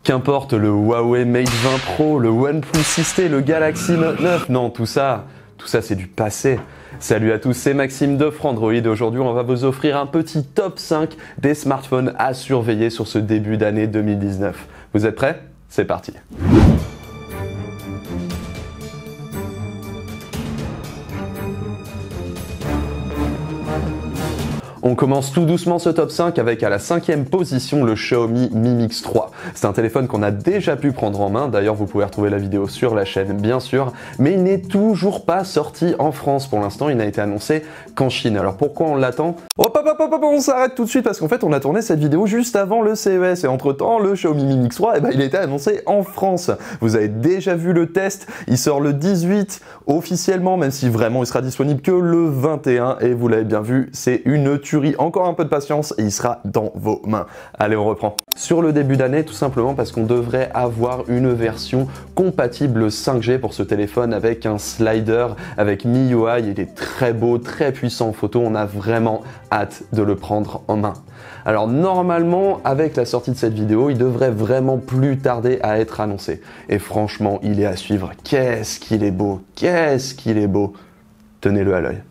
Qu'importe le Huawei Mate 20 Pro, le OnePlus 6T, le Galaxy Note 9, non, tout ça c'est du passé. Salut à tous, c'est Maxime de Frandroid. Aujourd'hui, on va vous offrir un petit top 5 des smartphones à surveiller sur ce début d'année 2019. Vous êtes prêts? C'est parti. On commence tout doucement ce top 5 avec à la 5e position le Xiaomi Mi Mix 3. C'est un téléphone qu'on a déjà pu prendre en main, d'ailleurs vous pouvez retrouver la vidéo sur la chaîne bien sûr, mais il n'est toujours pas sorti en France pour l'instant, il n'a été annoncé qu'en Chine. Alors pourquoi on l'attend? Hop, on s'arrête tout de suite parce qu'en fait on a tourné cette vidéo juste avant le CES et entre temps le Xiaomi Mi Mix 3 il a été annoncé en France. Vous avez déjà vu le test, il sort le 18 officiellement, même si vraiment il sera disponible que le 21 et vous l'avez bien vu, c'est une tuerie. Encore un peu de patience et il sera dans vos mains. Allez, on reprend. Sur le début d'année, tout simplement parce qu'on devrait avoir une version compatible 5G pour ce téléphone avec un slider, avec MIUI. Il est très beau, très puissant en photo. On a vraiment hâte de le prendre en main. Alors normalement, avec la sortie de cette vidéo, il devrait vraiment plus tarder à être annoncé. Et franchement, il est à suivre. Qu'est-ce qu'il est beau! Qu'est-ce qu'il est beau! Tenez-le à l'œil.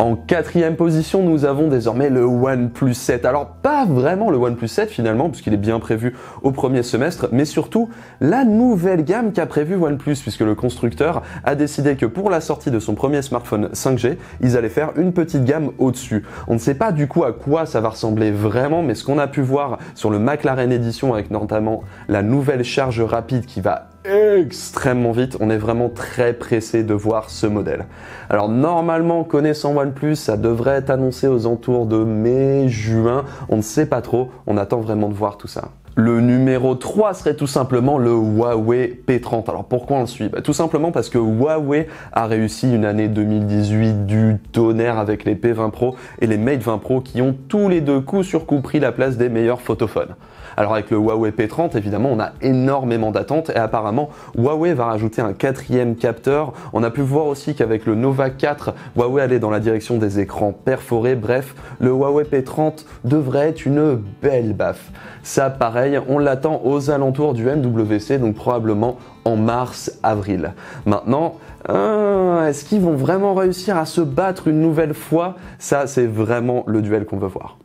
En 4e position, nous avons désormais le OnePlus 7. Alors, pas vraiment le OnePlus 7 finalement, puisqu'il est bien prévu au premier semestre, mais surtout la nouvelle gamme qu'a prévu OnePlus, puisque le constructeur a décidé que pour la sortie de son premier smartphone 5G, ils allaient faire une petite gamme au-dessus. On ne sait pas du coup à quoi ça va ressembler vraiment, mais ce qu'on a pu voir sur le McLaren Edition, avec notamment la nouvelle charge rapide qui va extrêmement vite, on est vraiment très pressé de voir ce modèle. Alors normalement, connaissant OnePlus, ça devrait être annoncé aux alentours de mai-juin, on ne sait pas trop, on attend vraiment de voir tout ça. Le numéro 3 serait tout simplement le Huawei P30. Alors pourquoi on le suit? Tout simplement parce que Huawei a réussi une année 2018 du tonnerre avec les P20 Pro et les Mate 20 Pro qui ont tous les deux coup sur coup pris la place des meilleurs photophones. Alors avec le Huawei P30, évidemment, on a énormément d'attentes et apparemment, Huawei va rajouter un 4e capteur. On a pu voir aussi qu'avec le Nova 4, Huawei allait dans la direction des écrans perforés. Bref, le Huawei P30 devrait être une belle baffe. Ça, pareil, on l'attend aux alentours du MWC, donc probablement en mars-avril. Maintenant, est-ce qu'ils vont vraiment réussir à se battre une nouvelle fois? Ça, c'est vraiment le duel qu'on veut voir.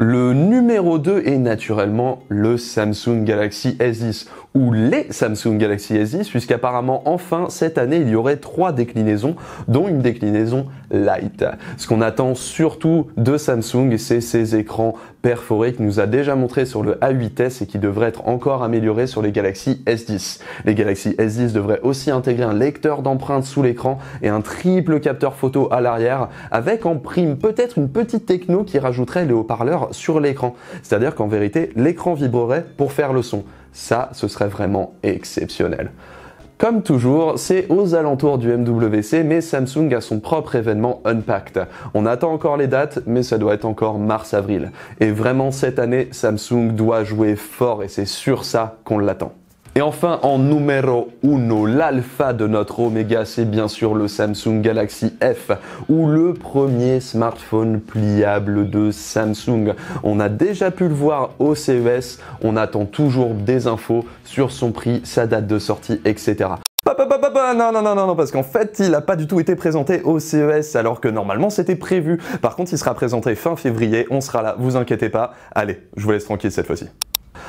Le numéro 2 est naturellement le Samsung Galaxy S10 ou les Samsung Galaxy S10 puisqu'apparemment enfin cette année il y aurait 3 déclinaisons dont une déclinaison Lite. Ce qu'on attend surtout de Samsung c'est ces écrans perforés qui nous a déjà montré sur le A8s et qui devraient être encore améliorés sur les Galaxy S10. Les Galaxy S10 devraient aussi intégrer un lecteur d'empreintes sous l'écran et un triple capteur photo à l'arrière avec en prime peut-être une petite techno qui rajouterait les haut-parleurs sur l'écran. C'est-à-dire qu'en vérité, l'écran vibrerait pour faire le son. Ça, ce serait vraiment exceptionnel. Comme toujours, c'est aux alentours du MWC, mais Samsung a son propre événement Unpacked. On attend encore les dates, mais ça doit être encore mars-avril. Et vraiment, cette année, Samsung doit jouer fort et c'est sur ça qu'on l'attend. Et enfin, en numéro 1, l'alpha de notre Oméga, c'est bien sûr le Samsung Galaxy F, ou le premier smartphone pliable de Samsung. On a déjà pu le voir au CES, on attend toujours des infos sur son prix, sa date de sortie, etc. Non, parce qu'en fait, il n'a pas du tout été présenté au CES, alors que normalement c'était prévu. Par contre, il sera présenté fin février, on sera là, vous inquiétez pas. Allez, je vous laisse tranquille cette fois-ci.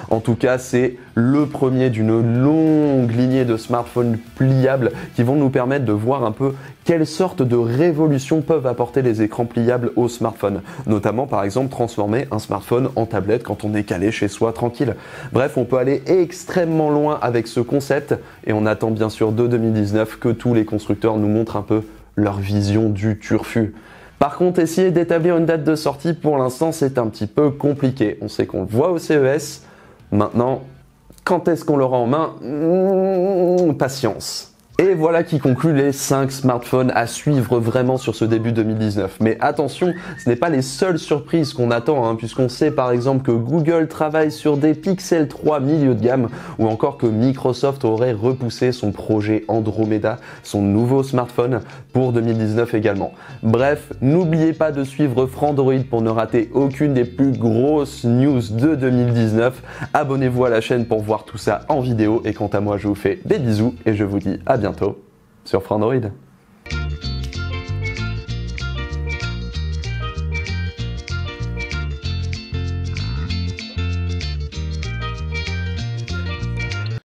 En tout cas, c'est le premier d'une longue lignée de smartphones pliables qui vont nous permettre de voir un peu quelle sorte de révolution peuvent apporter les écrans pliables aux smartphones. Notamment, par exemple, transformer un smartphone en tablette quand on est calé chez soi tranquille. Bref, on peut aller extrêmement loin avec ce concept et on attend bien sûr de 2019 que tous les constructeurs nous montrent un peu leur vision du turfu. Par contre, essayer d'établir une date de sortie, pour l'instant, c'est un petit peu compliqué. On sait qu'on le voit au CES. Maintenant, quand est-ce qu'on l'aura en main? Patience. Et voilà qui conclut les 5 smartphones à suivre vraiment sur ce début 2019. Mais attention, ce n'est pas les seules surprises qu'on attend, puisqu'on sait par exemple que Google travaille sur des Pixel 3 milieu de gamme, ou encore que Microsoft aurait repoussé son projet Andromeda, son nouveau smartphone, pour 2019 également. Bref, n'oubliez pas de suivre Frandroid pour ne rater aucune des plus grosses news de 2019. Abonnez-vous à la chaîne pour voir tout ça en vidéo, et quant à moi je vous fais des bisous et je vous dis à bientôt sur Frandroid.